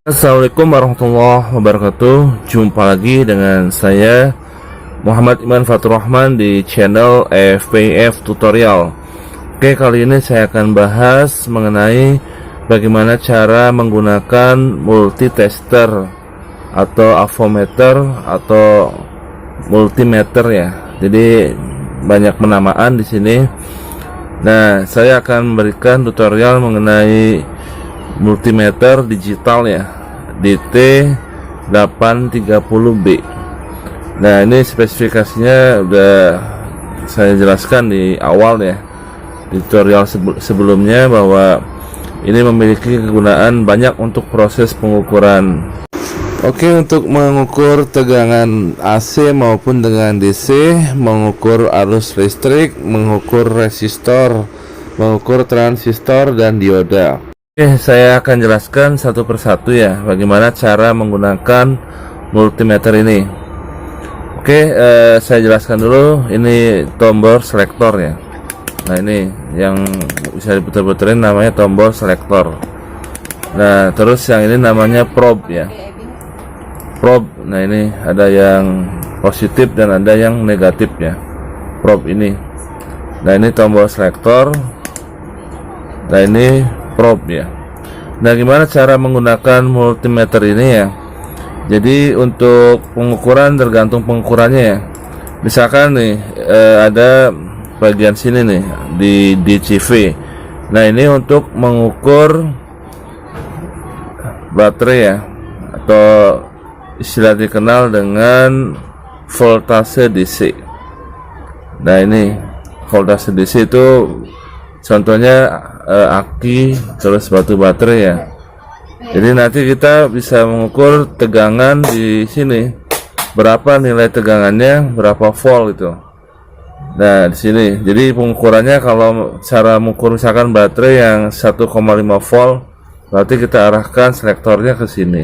Assalamualaikum warahmatullahi wabarakatuh. Jumpa lagi dengan saya Muhammad Iman Fatur Rahman di channel FPF Tutorial. Oke, kali ini saya akan bahas mengenai bagaimana cara menggunakan multitester atau avometer atau multimeter ya. Jadi banyak penamaan di sini. Nah, saya akan memberikan tutorial mengenai multimeter digital ya, DT830B. Nah, ini spesifikasinya udah saya jelaskan di awal ya, di tutorial sebelumnya, bahwa ini memiliki kegunaan banyak untuk proses pengukuran. Oke, untuk mengukur tegangan AC maupun tegangan DC, mengukur arus listrik, mengukur resistor, mengukur transistor dan dioda. Oke, saya akan jelaskan satu persatu ya, bagaimana cara menggunakan multimeter ini. Oke, saya jelaskan dulu. Ini tombol selektor ya. Nah, ini yang bisa diputar-putarin namanya tombol selektor. Nah, terus yang ini namanya probe ya. Probe. Nah, ini ada yang positif dan ada yang negatif ya. Probe ini. Nah, ini tombol selektor. Nah, ini probe ya. Nah, gimana cara menggunakan multimeter ini ya? Jadi untuk pengukuran tergantung pengukurannya ya. Misalkan nih ada bagian sini nih di DCV. Nah, ini untuk mengukur baterai ya, atau istilah dikenal dengan voltase DC. Nah, ini voltase DC itu contohnya aki, terus batu baterai ya. Jadi nanti kita bisa mengukur tegangan di sini, berapa nilai tegangannya, berapa volt itu. Nah, di sini. Jadi pengukurannya, kalau cara mengukur misalkan baterai yang 1,5 volt, berarti kita arahkan selektornya ke sini.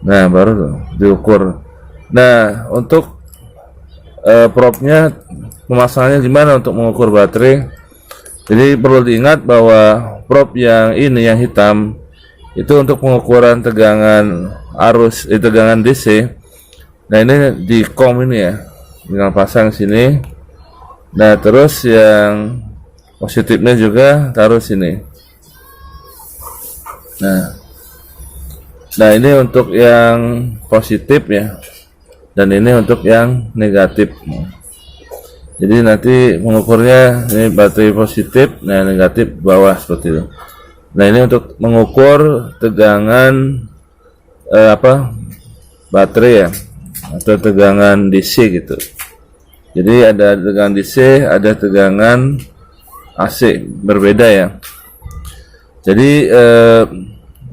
Nah, baru diukur. Nah, untuk probe-nya pemasangannya gimana untuk mengukur baterai? Jadi perlu diingat bahwa probe yang ini, yang hitam, itu untuk pengukuran tegangan arus, tegangan DC. Nah, ini di COM ini ya, tinggal pasang sini. Nah, terus yang positifnya juga taruh sini. Nah, ini untuk yang positif ya, dan ini untuk yang negatif. Jadi nanti mengukurnya ini baterai positif, nah negatif bawah seperti itu. Nah, ini untuk mengukur tegangan baterai ya, atau tegangan DC gitu. Jadi ada tegangan DC, ada tegangan AC, berbeda ya. Jadi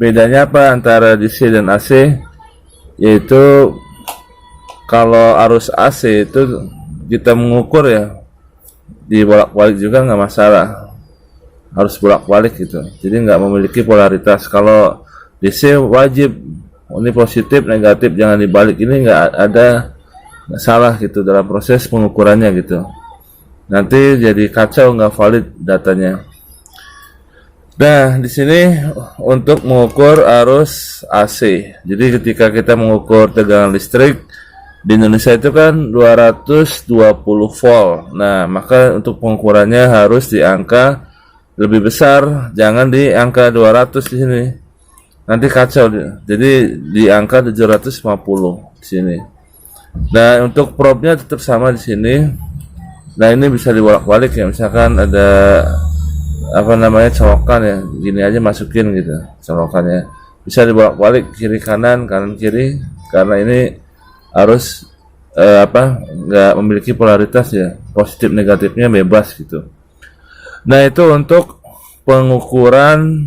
bedanya apa antara DC dan AC? Yaitu kalau arus AC itu kita mengukur ya, di bolak-balik juga nggak masalah, harus bolak-balik gitu, jadi nggak memiliki polaritas. Kalau DC wajib ini positif negatif, jangan dibalik, ini nggak ada, nggak salah gitu dalam proses pengukurannya gitu, nanti jadi kacau, nggak valid datanya. Nah, di sini untuk mengukur arus AC, jadi ketika kita mengukur tegangan listrik di Indonesia itu kan 220 volt. Nah, maka untuk pengukurannya harus di angka lebih besar, jangan di angka 200 di sini. Nanti kacau. Jadi di angka 750 di sini. Nah, untuk probe-nya tetap sama di sini. Nah, ini bisa dibolak-balik ya. Misalkan ada colokan ya. Gini aja masukin gitu colokannya. Bisa dibolak-balik kiri kanan, kanan kiri, karena ini harus nggak memiliki polaritas ya, positif negatifnya bebas gitu. Nah, itu untuk pengukuran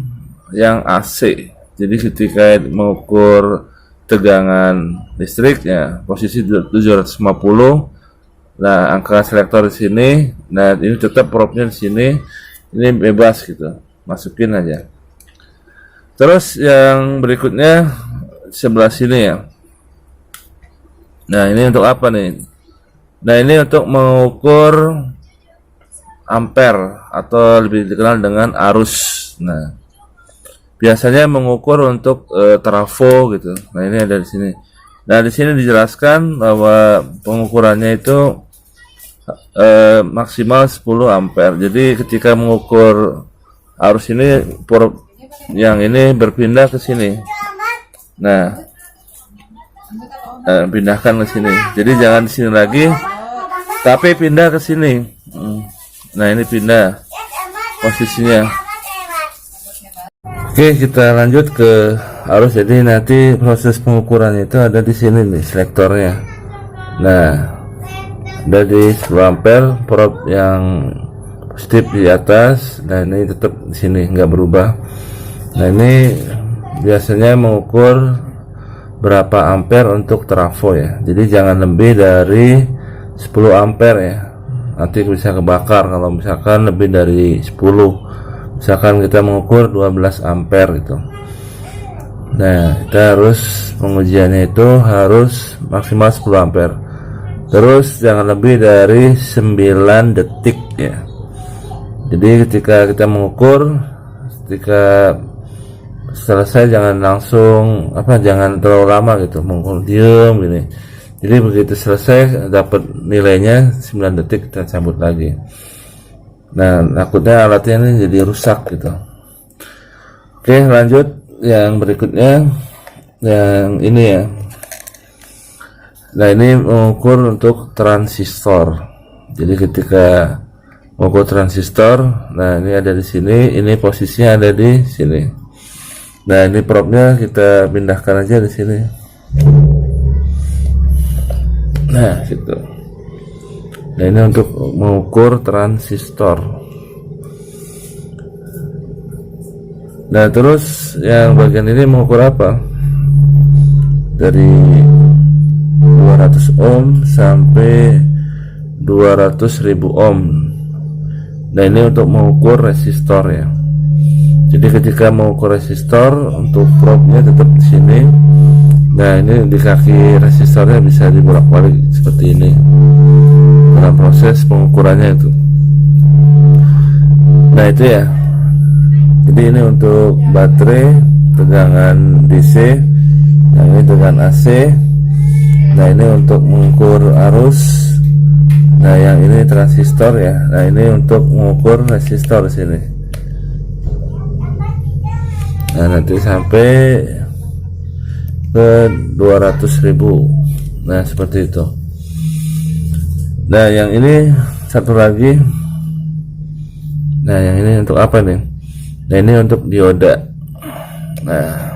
yang AC. Jadi ketika mengukur tegangan listrik ya, posisi 750. Nah, angka selektor di sini. Nah, ini tetap probe-nya di sini, ini bebas gitu, masukin aja. Terus yang berikutnya sebelah sini ya. Nah, ini untuk apa nih? Nah, ini untuk mengukur ampere atau lebih dikenal dengan arus. Nah, biasanya mengukur untuk trafo gitu. Nah, ini ada di sini. Nah, di sini dijelaskan bahwa pengukurannya itu maksimal 10 ampere. Jadi ketika mengukur arus ini, yang ini berpindah ke sini. Nah, pindahkan ke sini. Jadi jangan di sini lagi, tapi pindah ke sini. Nah, ini pindah posisinya. Oke, kita lanjut ke arus. Jadi nanti proses pengukuran itu ada di sini nih, selektornya. Nah, ada di 10 ampere, probe yang positif di atas. Nah, ini tetap di sini, nggak berubah. Nah, ini biasanya mengukur berapa ampere untuk trafo ya. Jadi jangan lebih dari 10 ampere ya. Nanti bisa kebakar kalau misalkan lebih dari 10. Misalkan kita mengukur 12 ampere gitu. Nah, kita harus pengujiannya itu harus maksimal 10 ampere. Terus jangan lebih dari 9 detik ya. Jadi ketika kita mengukur, ketika selesai jangan langsung jangan terlalu lama gitu, mengukur diem gini. Jadi begitu selesai dapat nilainya 9 detik, kita cabut lagi. Nah, takutnya alatnya ini jadi rusak gitu. Oke, lanjut yang berikutnya, yang ini ya. Nah, ini mengukur untuk transistor. Jadi ketika mengukur transistor, nah ini ada di sini, ini posisinya ada di sini. Nah, ini probe-nya kita pindahkan aja di sini. Nah, situ. Nah, ini untuk mengukur transistor. Nah, terus yang bagian ini mengukur apa? Dari 200 ohm sampai 200.000 ohm. Nah, ini untuk mengukur resistor ya. Jadi ketika mengukur resistor, untuk probe-nya tetap di sini. Nah, ini di kaki resistornya bisa dibolak-balik seperti ini dalam proses pengukurannya itu. Nah, itu ya. Jadi ini untuk baterai tegangan DC, yang ini tegangan AC. Nah, ini untuk mengukur arus. Nah, yang ini transistor ya. Nah, ini untuk mengukur resistor sini. Nah, nanti sampai ke 200.000. Nah, seperti itu. Nah, yang ini satu lagi. Nah, yang ini untuk apa nih? Nah, ini untuk dioda. Nah,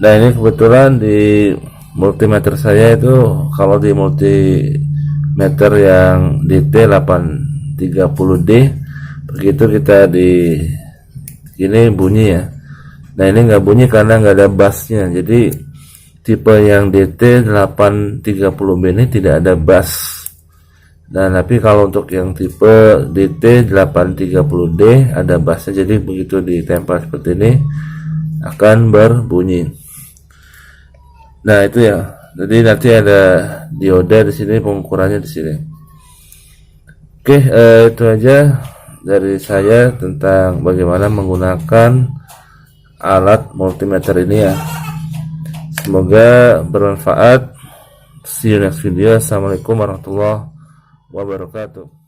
ini kebetulan di multimeter saya itu, kalau di multimeter yang DT830D, begitu kita di ini bunyi ya. Nah, ini nggak bunyi karena nggak ada bassnya. Jadi tipe yang DT830B ini tidak ada bass. Nah, tapi kalau untuk yang tipe DT830D ada bassnya. Jadi begitu ditempel seperti ini akan berbunyi. Nah, itu ya. Jadi nanti ada dioda di sini, pengukurannya di sini. Oke, itu aja dari saya tentang bagaimana menggunakan alat multimeter ini ya. Semoga bermanfaat. See you next video. Assalamualaikum warahmatullahi wabarakatuh.